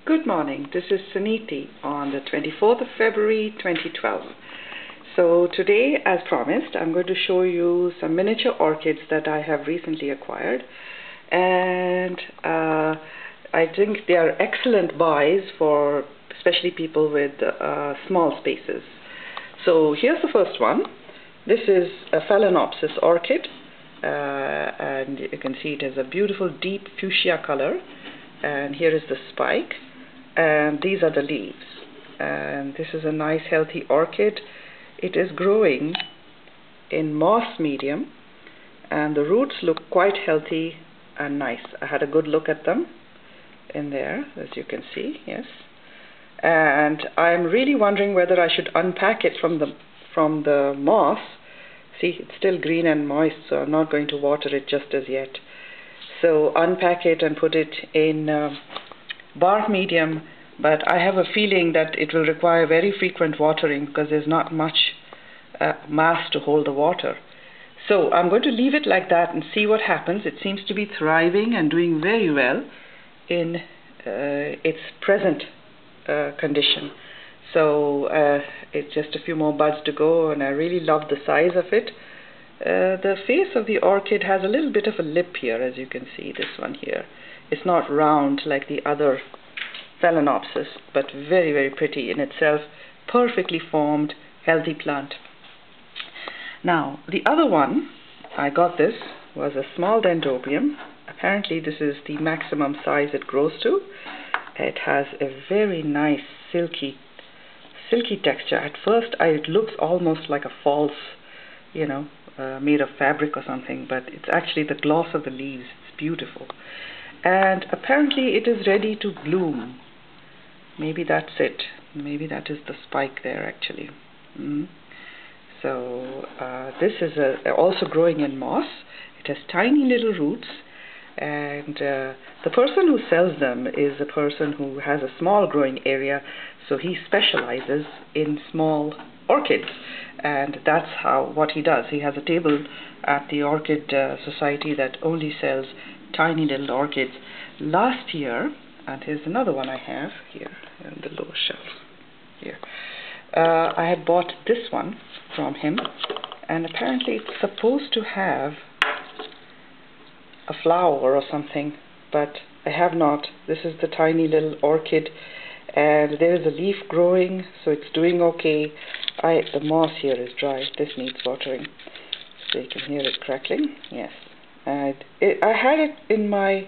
Good morning, this is Suniti on the 24th of February 2012. So today, as promised, I'm going to show you some miniature orchids that I have recently acquired, and I think they are excellent buys for especially people with small spaces. So here's the first one. This is a Felon orchid, and you can see it has a beautiful deep fuchsia color, and here is the spike. And these are the leaves, and this is a nice healthy orchid. It is growing in moss medium, and the roots look quite healthy and nice. I had a good look at them in there, as you can see, yes. And I'm really wondering whether I should unpack it from the moss. See, it's still green and moist, so I'm not going to water it just as yet. So unpack it and put it in bark medium, but I have a feeling that it will require very frequent watering because there's not much mass to hold the water. So I'm going to leave it like that and see what happens. It seems to be thriving and doing very well in its present condition. So it's just a few more buds to go, and I really love the size of it. The face of the orchid has a little bit of a lip here, as you can see, this one here. It's not round like the other Phalaenopsis, but very, very pretty in itself. Perfectly formed, healthy plant. Now, the other one, I got this, was a small Dendrobium. Apparently this is the maximum size it grows to. It has a very nice silky texture. At first it looks almost like a false, made of fabric or something, but it's actually the gloss of the leaves. It's beautiful. And apparently it is ready to bloom. Maybe that's it. Maybe that is the spike there actually. So this is also growing in moss. It has tiny little roots, and the person who sells them is a person who has a small growing area, so he specializes in small orchids, and that's what he does. He has a table at the Orchid Society that only sells tiny little orchids. Last year, and here's another one I have here in the lower shelf here, I had bought this one from him, and apparently it's supposed to have a flower or something, but I have not. This is the tiny little orchid, and there is a leaf growing, so it's doing okay. The moss here is dry. This needs watering, so you can hear it crackling. Yes. I had it in my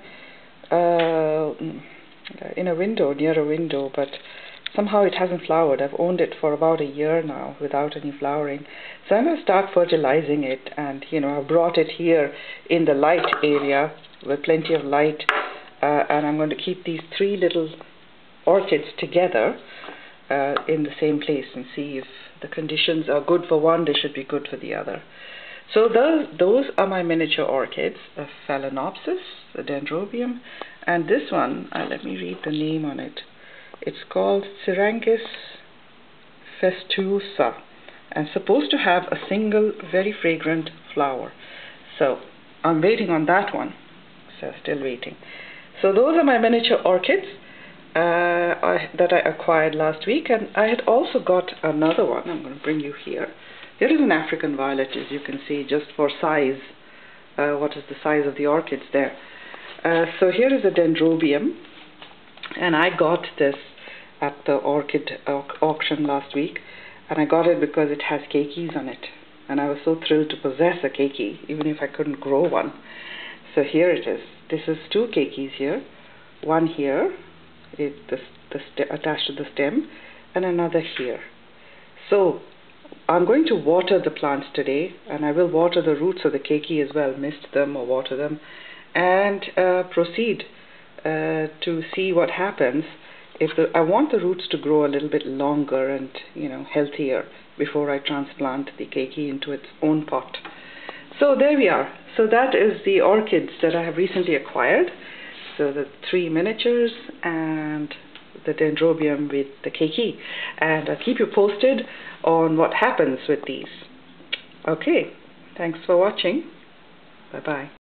in a window, near a window, but somehow it hasn't flowered. I've owned it for about a year now without any flowering, so I'm going to start fertilizing it. And I brought it here in the light area with plenty of light, and I'm going to keep these three little orchids together in the same place and see if the conditions are good for one, they should be good for the other. So those are my miniature orchids, a Phalaenopsis, a Dendrobium, and this one, let me read the name on it. It's called Syringus festuosa, and supposed to have a single very fragrant flower. So I'm waiting on that one, so still waiting. So those are my miniature orchids that I acquired last week, and I had also got another one. I'm going to bring you here. Here is an African violet, as you can see, just for size. What is the size of the orchids there? So here is a Dendrobium, and I got this at the orchid auction last week, and I got it because it has keikis on it, and I was so thrilled to possess a keiki, even if I couldn't grow one. So here it is. This is two keikis here, one here, attached to the stem, and another here. So I'm going to water the plants today, and I will water the roots of the keiki as well, mist them or water them, and proceed to see what happens. I want the roots to grow a little bit longer and healthier before I transplant the keiki into its own pot. So there we are. So that is the orchids that I have recently acquired. So the three miniatures and the Dendrobium with the keiki, and I'll keep you posted on what happens with these. Okay, thanks for watching. Bye bye.